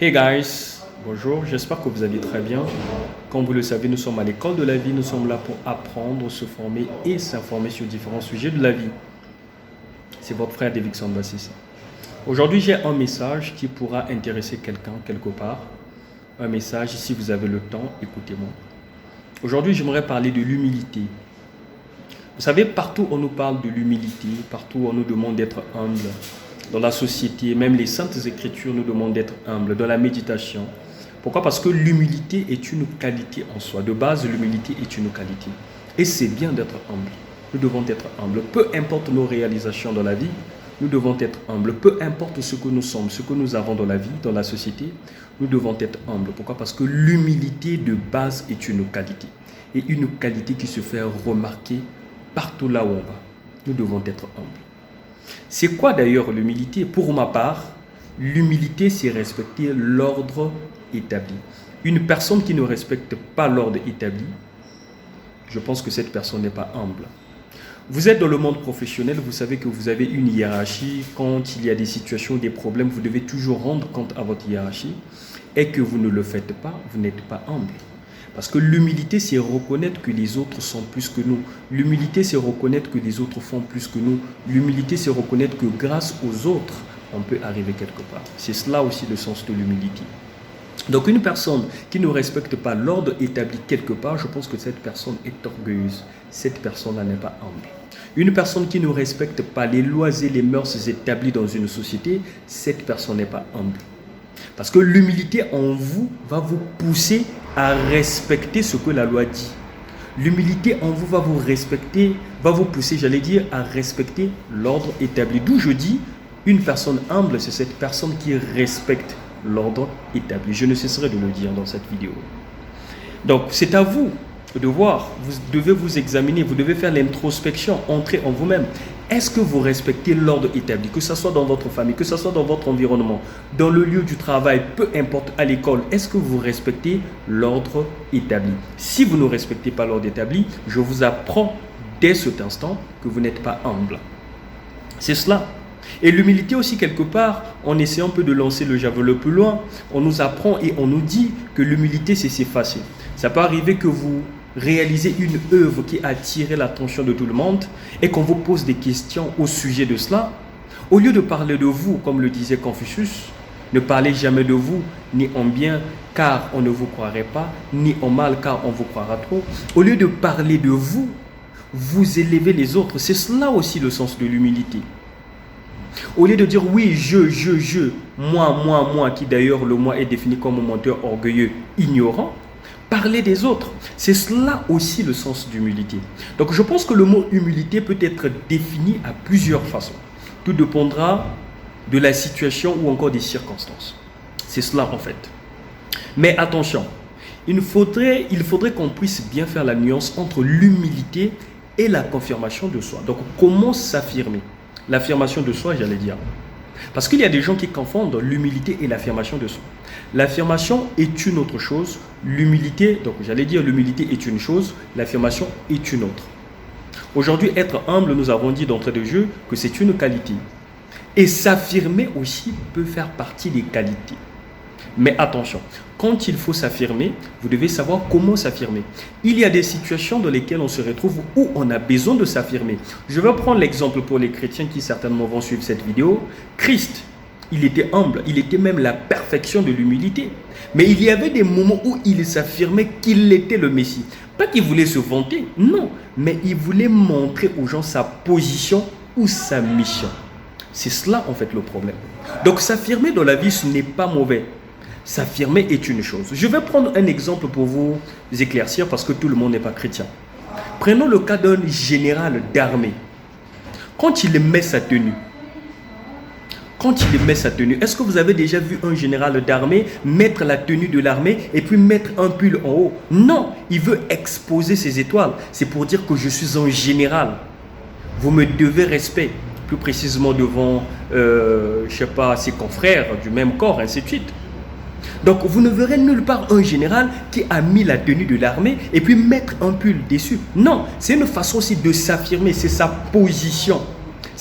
Hey guys, bonjour, j'espère que vous allez très bien. Comme vous le savez, nous sommes à l'école de la vie, nous sommes là pour apprendre, se former et s'informer sur différents sujets de la vie. C'est votre frère David Sambassissa. Aujourd'hui, j'ai un message qui pourra intéresser quelqu'un quelque part. Un message, si vous avez le temps, écoutez-moi. Aujourd'hui, j'aimerais parler de l'humilité. Vous savez, partout on nous parle de l'humilité, partout on nous demande d'être humble. Dans la société, même les saintes écritures nous demandent d'être humble, dans la méditation. Pourquoi? Parce que l'humilité est une qualité en soi. De base, l'humilité est une qualité. Et c'est bien d'être humble. Nous devons être humbles. Peu importe nos réalisations dans la vie, nous devons être humbles. Peu importe ce que nous sommes, ce que nous avons dans la vie, dans la société, nous devons être humbles. Pourquoi? Parce que l'humilité de base est une qualité. Et une qualité qui se fait remarquer partout là où on va. Nous devons être humbles. C'est quoi d'ailleurs l'humilité? Pour ma part, l'humilité, c'est respecter l'ordre établi. Une personne qui ne respecte pas l'ordre établi, je pense que cette personne n'est pas humble. Vous êtes dans le monde professionnel, vous savez que vous avez une hiérarchie. Quand il y a des situations, des problèmes, vous devez toujours rendre compte à votre hiérarchie. Et que vous ne le faites pas, vous n'êtes pas humble. Parce que l'humilité, c'est reconnaître que les autres sont plus que nous. L'humilité, c'est reconnaître que les autres font plus que nous. L'humilité, c'est reconnaître que grâce aux autres, on peut arriver quelque part. C'est cela aussi le sens de l'humilité. Donc une personne qui ne respecte pas l'ordre établi quelque part, je pense que cette personne est orgueilleuse. Cette personne-là n'est pas humble. Une personne qui ne respecte pas les lois et les mœurs établies dans une société, cette personne n'est pas humble. Parce que l'humilité en vous va vous pousser à respecter ce que la loi dit. L'humilité en vous va vous pousser, à respecter l'ordre établi. D'où je dis, une personne humble, c'est cette personne qui respecte l'ordre établi. Je ne cesserai de le dire dans cette vidéo. Donc, c'est à vous de voir. Vous devez vous examiner, vous devez faire l'introspection, entrer en vous-même. Est-ce que vous respectez l'ordre établi, que ce soit dans votre famille, que ce soit dans votre environnement, dans le lieu du travail, peu importe, à l'école, est-ce que vous respectez l'ordre établi? Si vous ne respectez pas l'ordre établi, je vous apprends dès cet instant que vous n'êtes pas humble. C'est cela. Et l'humilité aussi, quelque part, en essayant un peu de lancer le javelot plus loin, on nous apprend et on nous dit que l'humilité, c'est s'effacer. Ça peut arriver que vous réalisez une œuvre qui a attiré l'attention de tout le monde et qu'on vous pose des questions au sujet de cela. Au lieu de parler de vous, comme le disait Confucius, ne parlez jamais de vous, ni en bien, car on ne vous croirait pas, ni en mal, car on vous croira trop. Au lieu de parler de vous, vous élevez les autres. C'est cela aussi le sens de l'humilité. Au lieu de dire oui, je, moi, qui d'ailleurs le moi est défini comme un menteur orgueilleux, ignorant, parler des autres. C'est cela aussi le sens d'humilité. Donc je pense que le mot humilité peut être défini à plusieurs façons. Tout dépendra de la situation ou encore des circonstances. C'est cela en fait. Mais attention, il faudrait qu'on puisse bien faire la nuance entre l'humilité et la confirmation de soi. Donc comment s'affirmer? L'affirmation de soi, j'allais dire. Parce qu'il y a des gens qui confondent l'humilité et l'affirmation de soi. L'affirmation est une autre chose. L'humilité, donc j'allais dire l'humilité est une chose, l'affirmation est une autre. Aujourd'hui, être humble, nous avons dit d'entrée de jeu que c'est une qualité. Et s'affirmer aussi peut faire partie des qualités. Mais attention, quand il faut s'affirmer, vous devez savoir comment s'affirmer. Il y a des situations dans lesquelles on se retrouve où on a besoin de s'affirmer. Je vais prendre l'exemple pour les chrétiens qui certainement vont suivre cette vidéo. Christ, il était humble, il était même la perfection de l'humilité. Mais il y avait des moments où il s'affirmait qu'il était le Messie. Pas qu'il voulait se vanter, non, mais il voulait montrer aux gens sa position ou sa mission. C'est cela en fait le problème. Donc s'affirmer dans la vie, ce n'est pas mauvais. S'affirmer est une chose. Je vais prendre un exemple pour vous éclaircir parce que tout le monde n'est pas chrétien. Prenons le cas d'un général d'armée. Quand il met sa tenue, est-ce que vous avez déjà vu un général d'armée mettre la tenue de l'armée et puis mettre un pull en haut? Non, il veut exposer ses étoiles. C'est pour dire que je suis un général. Vous me devez respect, plus précisément devant, ses confrères du même corps, ainsi de suite. Donc vous ne verrez nulle part un général qui a mis la tenue de l'armée et puis mettre un pull dessus. Non, c'est une façon aussi de s'affirmer, c'est sa position.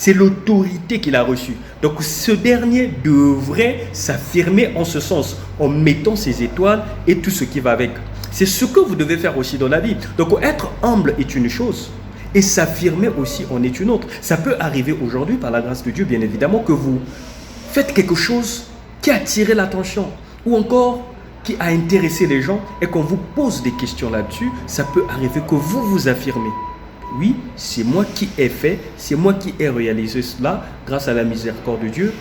C'est l'autorité qu'il a reçue. Donc ce dernier devrait s'affirmer en ce sens, en mettant ses étoiles et tout ce qui va avec. C'est ce que vous devez faire aussi dans la vie. Donc être humble est une chose et s'affirmer aussi en est une autre. Ça peut arriver aujourd'hui, par la grâce de Dieu, bien évidemment, que vous faites quelque chose qui a attiré l'attention ou encore qui a intéressé les gens et qu'on vous pose des questions là-dessus, ça peut arriver que vous vous affirmez. Oui, c'est moi qui ai fait, c'est moi qui ai réalisé cela grâce à la miséricorde de Dieu,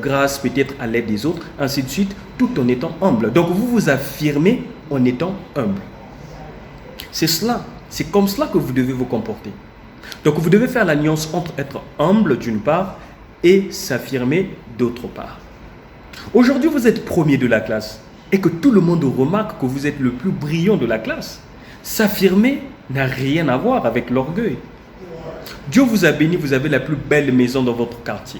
grâce peut-être à l'aide des autres, ainsi de suite, tout en étant humble. Donc vous vous affirmez en étant humble. C'est cela, c'est comme cela que vous devez vous comporter. Donc vous devez faire la nuance entre être humble d'une part et s'affirmer d'autre part. Aujourd'hui, vous êtes premier de la classe et que tout le monde remarque que vous êtes le plus brillant de la classe. S'affirmer n'a rien à voir avec l'orgueil. Dieu vous a béni, vous avez la plus belle maison dans votre quartier.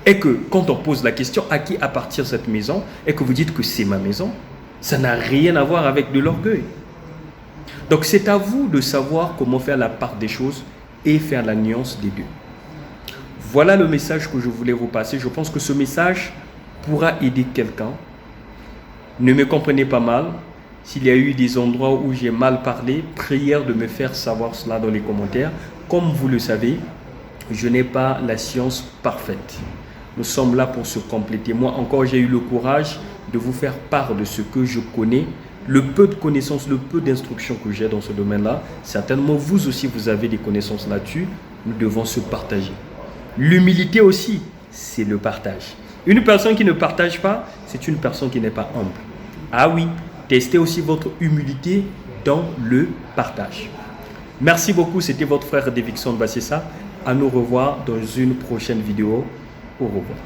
Et que quand on pose la question à qui appartient cette maison et que vous dites que c'est ma maison, ça n'a rien à voir avec de l'orgueil. Donc c'est à vous de savoir comment faire la part des choses et faire la nuance des deux. Voilà le message que je voulais vous passer. Je pense que ce message pourra aider quelqu'un. Ne me comprenez pas mal. S'il y a eu des endroits où j'ai mal parlé, prière de me faire savoir cela dans les commentaires. Comme vous le savez, je n'ai pas la science parfaite. Nous sommes là pour se compléter. Moi encore, j'ai eu le courage de vous faire part de ce que je connais, le peu de connaissances, le peu d'instructions que j'ai dans ce domaine-là. Certainement, vous aussi, vous avez des connaissances là-dessus. Nous devons se partager. L'humilité aussi, c'est le partage. Une personne qui ne partage pas, c'est une personne qui n'est pas humble. Ah oui, testez aussi votre humilité dans le partage. Merci beaucoup, c'était votre frère Davidson Bassessa. À nous revoir dans une prochaine vidéo. Au revoir.